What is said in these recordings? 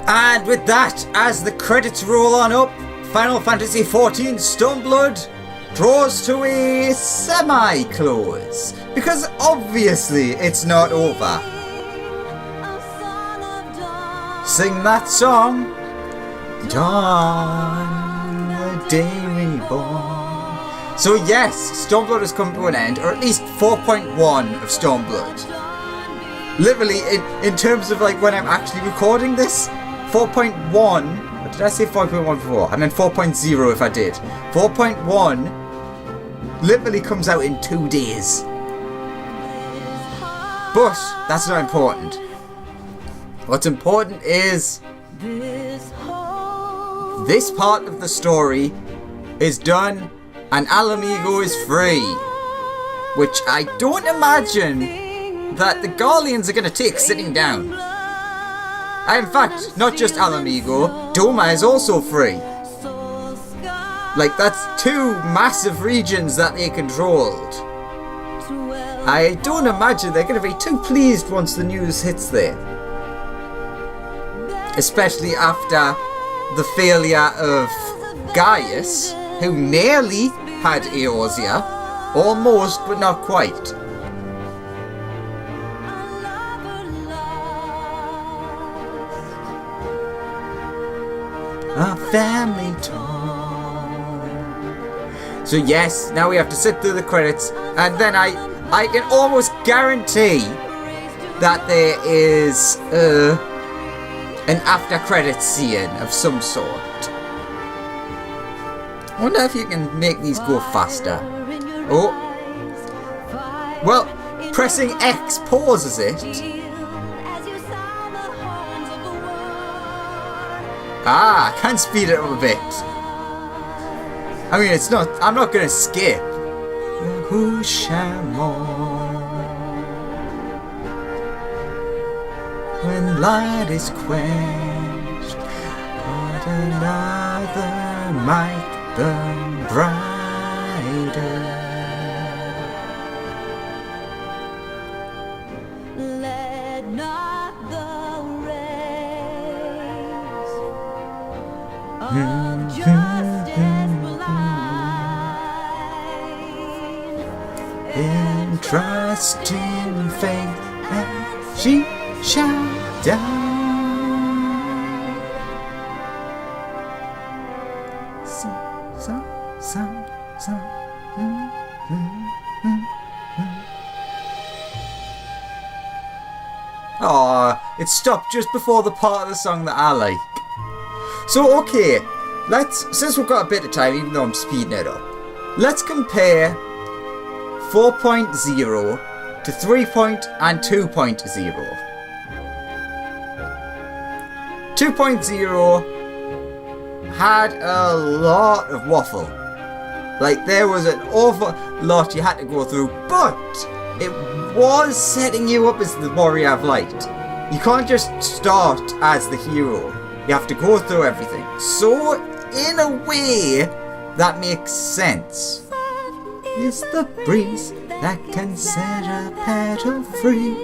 And with that, as the credits roll on up, Final Fantasy XIV Stormblood draws to a semi-close. Because obviously it's not over. Sing that song. Dawn, the day reborn. So yes, Stormblood has come to an end, or at least 4.1 of Stormblood. Literally, in terms of like when I'm actually recording this, 4.1, or did I say 4.1 before? I meant 4.0 if I did. 4.1 literally comes out in 2 days. But that's not important. What's important is this part of the story is done and Alamigo is free. Which I don't imagine that the Garleans are going to take sitting down. In fact, not just Alamigo, Doma is also free. Like, that's 2 massive regions that they controlled. I don't imagine they're going to be too pleased once the news hits there. Especially after the failure of Gaius, who nearly had Eorzea. Almost, but not quite. A family torn. So yes, now we have to sit through the credits, and then I can almost guarantee that there is an after credits scene of some sort. I wonder if you can make these go faster. Oh, well, pressing X pauses it. Ah, I can speed it up a bit. I mean, it's not. I'm not gonna skip. Who shall mourn when light is quenched? But another might burn brighter. Let not the rays of justice blind. In trust in faith, and she shall die. Aw, it stopped just before the part of the song that I like. So okay, since we've got a bit of time, even though I'm speeding it up, let's compare 4.0 to 3. And 2.0. 2.0 had a lot of waffle. Like, there was an awful lot you had to go through, but it was setting you up as the Warrior of Light. You can't just start as the hero. You have to go through everything. So, in a way, that makes sense. It's the breeze that can set a petal free,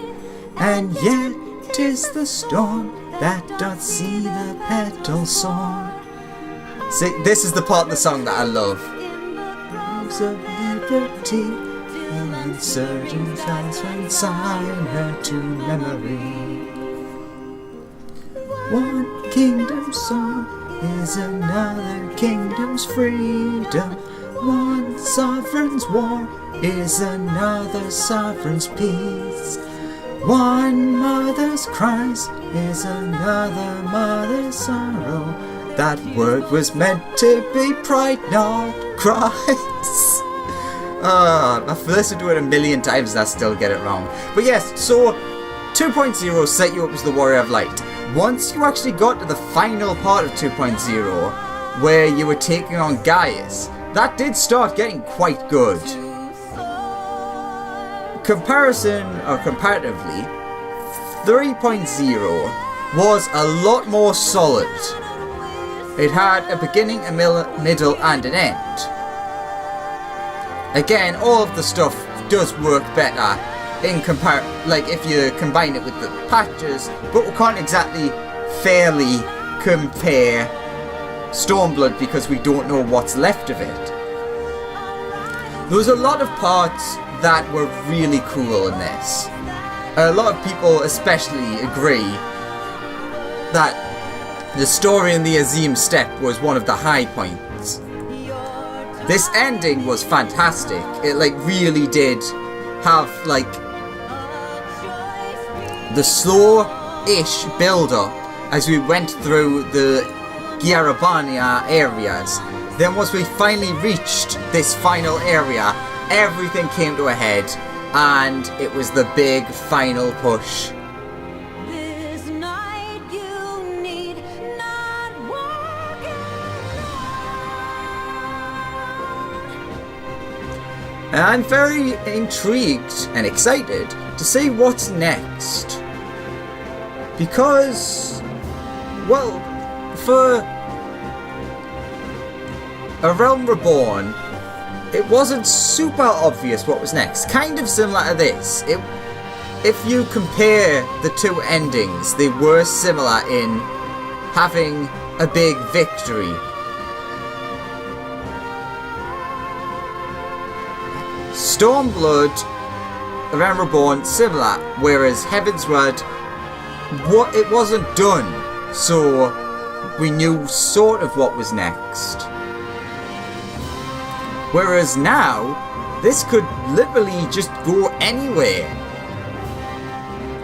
and yet 'tis the storm that doth see the petal soar. See, this is the part of the song that I love. Of liberty, an uncertain transference sign her to memory. One kingdom's song is another kingdom's freedom. One sovereign's war is another sovereign's peace. One mother's cries is another mother's sorrow. That word was meant to be pride, not cries. I've listened to it a million times and I still get it wrong. But yes, so 2.0 set you up as the Warrior of Light. Once you actually got to the final part of 2.0, where you were taking on Gaius, that did start getting quite good. Comparatively, 3.0 was a lot more solid. It had a beginning, a middle, and an end. Again, all of the stuff does work better if you combine it with the patches, but we can't exactly fairly compare Stormblood because we don't know what's left of it. There was a lot of parts that were really cool in this. A lot of people especially agree that the story in the Azim Steppe was one of the high points. This ending was fantastic. It like really did have like the slow-ish build-up as we went through the Gyarabania areas. Then once we finally reached this final area, everything came to a head and it was the big final push. And I'm very intrigued and excited to see what's next. Because, well, for A Realm Reborn, it wasn't super obvious what was next. Kind of similar to this. If you compare the two endings, they were similar in having a big victory. Stormblood, A Realm Reborn, similar, whereas Heavensward, it wasn't done, so we knew sort of what was next. Whereas now, this could literally just go anywhere.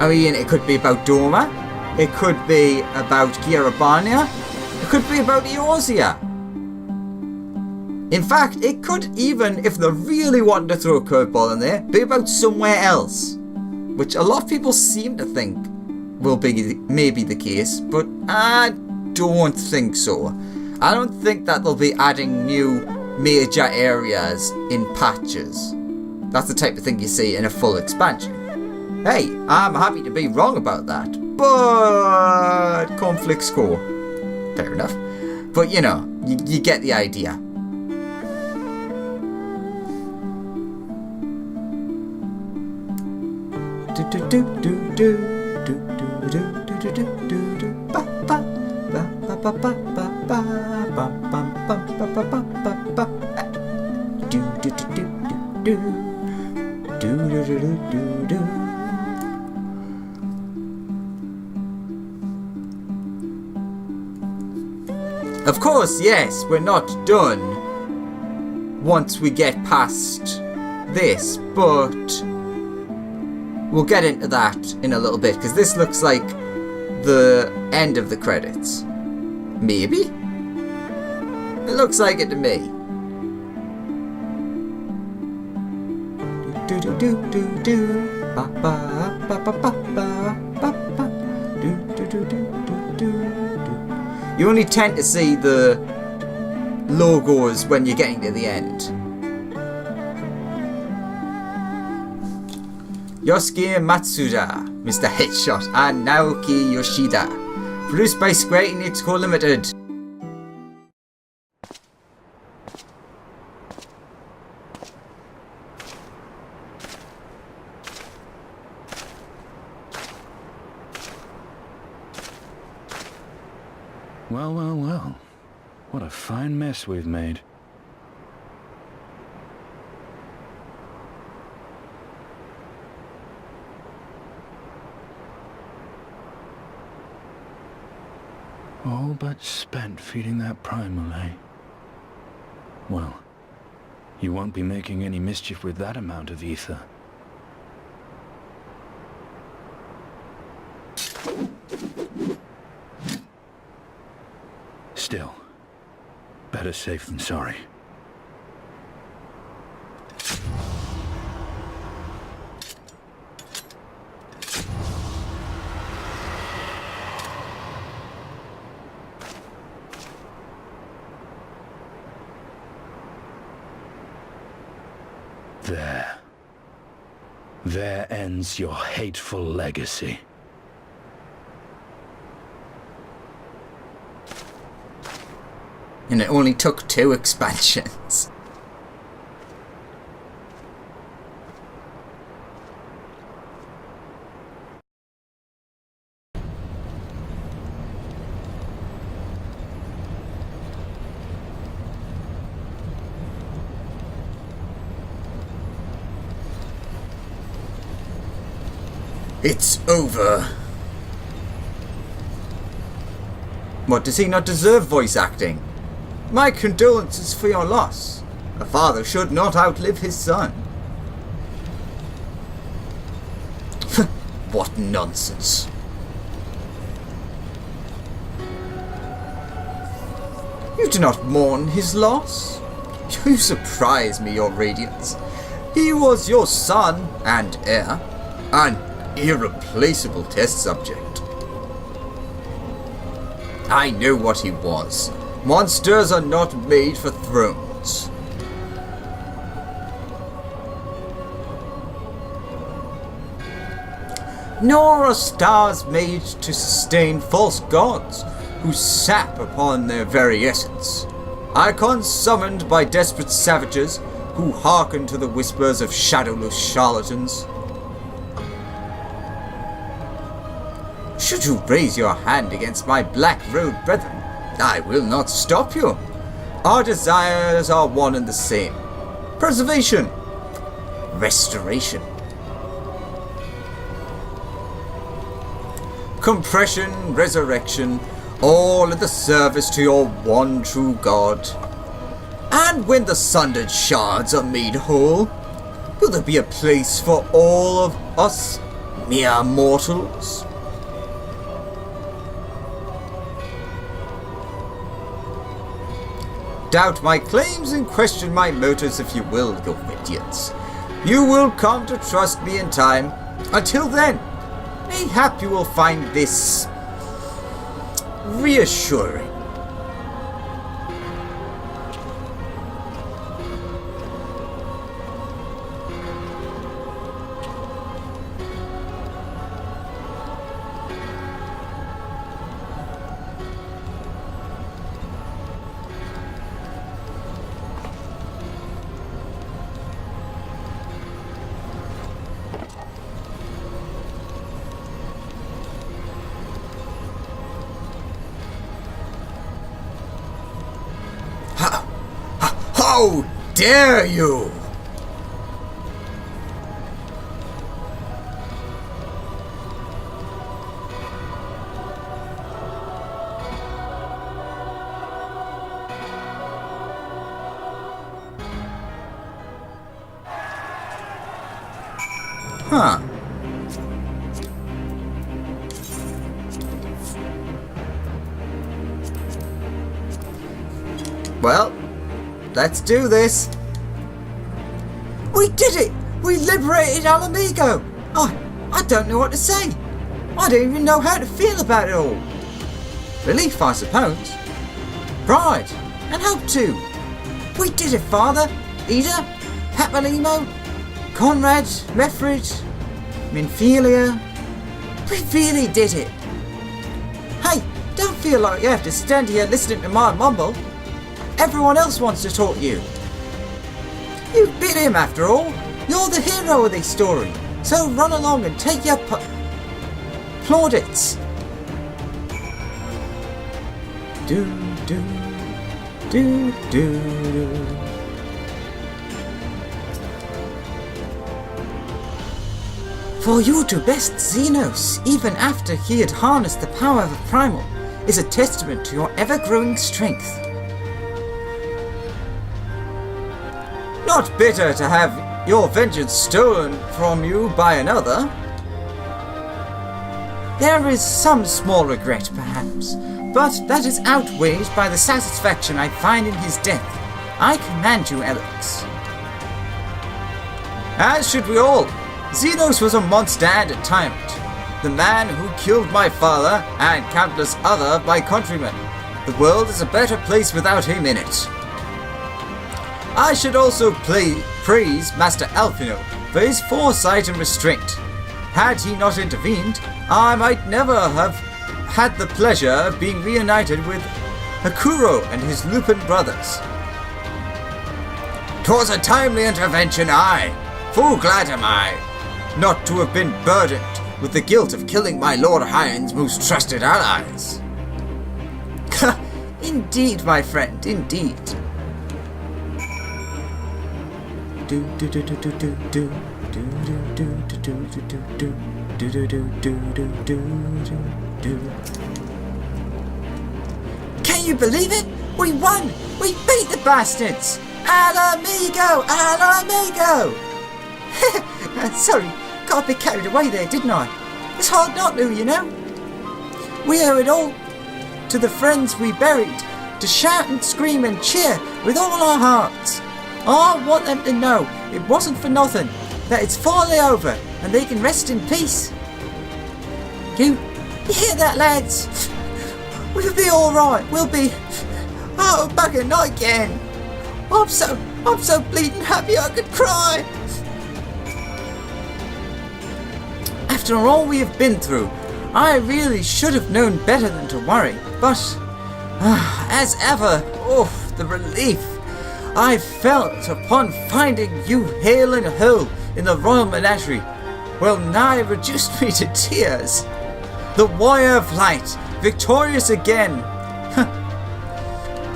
I mean, it could be about Doma, it could be about Gyarabania, it could be about Eorzea. In fact, it could even, if they really wanted to throw a curveball in there, be about somewhere else. Which a lot of people seem to think will be maybe the case, but I don't think so. I don't think that they'll be adding new major areas in patches. That's the type of thing you see in a full expansion. Hey, I'm happy to be wrong about that, but conflicts core. Fair enough. But you know, you get the idea. Of course, yes, we're not done once we get past this, but we'll get into that in a little bit, because this looks like the end of the credits. Maybe? It looks like it to me. You only tend to see the logos when you're getting to the end. Yosuke Matsuda, Mr. Headshot, and Naoki Yoshida. Produced by Square Enix Co. Limited. Well, well, well. What a fine mess we've made. All but spent feeding that primal, eh? Well, you won't be making any mischief with that amount of ether. Still, better safe than sorry. There ends your hateful legacy. And it only took 2 expansions. It's over. What, does he not deserve voice acting? My condolences for your loss. A father should not outlive his son. What nonsense. You do not mourn his loss? You surprise me, your radiance. He was your son and heir, an irreplaceable test subject. I know what he was. Monsters are not made for thrones. Nor are stars made to sustain false gods who sap upon their very essence. Icons summoned by desperate savages who hearken to the whispers of shadowless charlatans. Should you raise your hand against my black-robed brethren, I will not stop you. Our desires are one and the same. Preservation. Restoration. Compression, resurrection, all in the service to your one true God. And when the sundered shards are made whole, will there be a place for all of us mere mortals? Doubt my claims and question my motives if you will, you idiots. You will come to trust me in time. Until then, mayhap you will find this reassuring. How dare you! Huh. Well, let's do this. We did it! We liberated Alamigo! I don't know what to say. I don't even know how to feel about it all. Relief, I suppose. Pride and hope too. We did it, Father, Ida, Papalimo, Conrad, Meffred, Minfilia. We really did it. Hey, don't feel like you have to stand here listening to my mumble. Everyone else wants to talk to you. You beat him after all. You're the hero of this story. So run along and take your plaudits. Do do do do. For you to best Xenos, even after he had harnessed the power of the Primal, is a testament to your ever-growing strength. Not bitter to have your vengeance stolen from you by another. There is some small regret, perhaps, but that is outweighed by the satisfaction I find in his death. I command you, Alex. As should we all. Xenos was a monster and a tyrant. The man who killed my father and countless other my countrymen. The world is a better place without him in it. I should also praise Master Alphino for his foresight and restraint. Had he not intervened, I might never have had the pleasure of being reunited with Hakuro and his Lupin brothers. 'Twas a timely intervention, aye. Full glad am I, not to have been burdened with the guilt of killing my Lord Hyan's most trusted allies. Indeed, my friend, indeed. Do do do do do do do do do do do do do Do do do do do do do do. Can you believe it? We won! We beat the bastards! Al amigo! Al amigo! Sorry, got a bit carried away there, didn't I? It's hard not to, you know. We owe it all to the friends we buried, to shout and scream and cheer with all our hearts. I want them to know it wasn't for nothing, that it's finally over and they can rest in peace. You hear that, lads? We'll be alright, we'll be back at night again. I'm so bleeding happy I could cry. After all we have been through, I really should have known better than to worry, but as ever, the relief I felt upon finding you hale and whole in the royal menagerie well nigh reduced me to tears. The Warrior of Light, victorious again.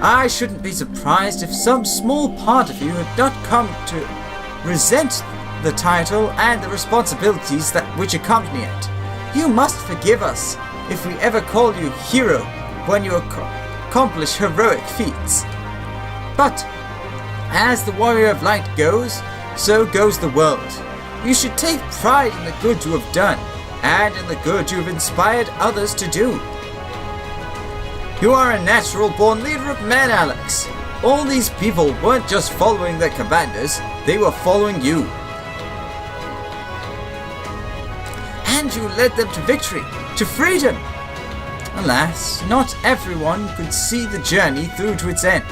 I shouldn't be surprised if some small part of you had not come to resent the title and the responsibilities which accompany it. You must forgive us if we ever call you hero when you accomplish heroic feats. But as the Warrior of Light goes, so goes the world. You should take pride in the good you have done, and in the good you have inspired others to do. You are a natural-born leader of men, Alex. All these people weren't just following their commanders, they were following you. And you led them to victory, to freedom. Alas, not everyone could see the journey through to its end,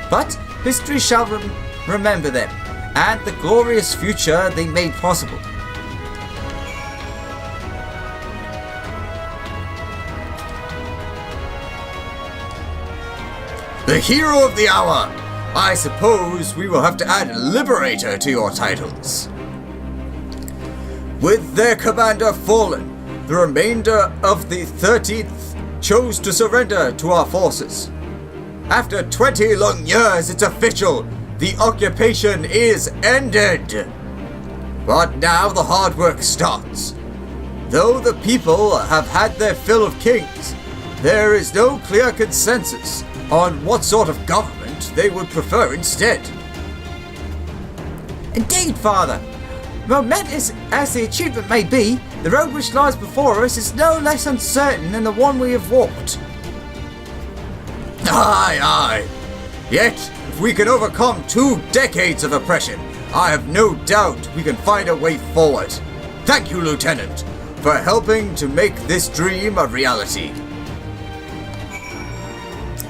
but history shall remember them, and the glorious future they made possible. The hero of the hour! I suppose we will have to add Liberator to your titles. With their commander fallen, the remainder of the 13th chose to surrender to our forces. After 20 long years, it's official. The occupation is ended. But now the hard work starts. Though the people have had their fill of kings, there is no clear consensus on what sort of government they would prefer instead. Indeed, Father. Momentous as the achievement may be, the road which lies before us is no less uncertain than the one we have walked. Aye, aye. Yet, if we can overcome 2 decades of oppression, I have no doubt we can find a way forward. Thank you, Lieutenant, for helping to make this dream a reality.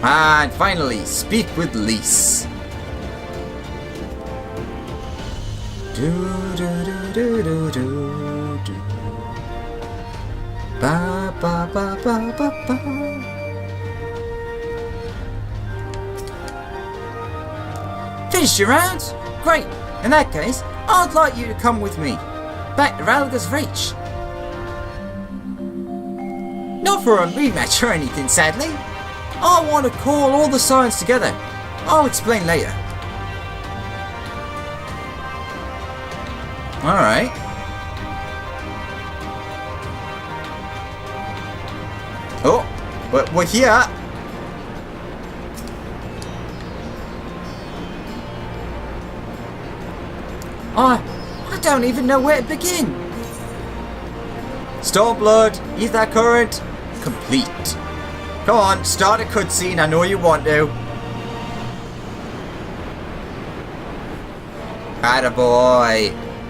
And finally, speak with Lise. Do do do do do do do. Ba ba ba ba ba ba. Finished your rounds? Great. In that case, I'd like you to come with me back to Ralga's Reach. Not for a rematch or anything, sadly. I want to call all the signs together. I'll explain later. Alright. Oh, but we're here. I don't even know where to begin. Stormblood, ether current, complete. Come on, start a cutscene, I know you want to. Attaboy.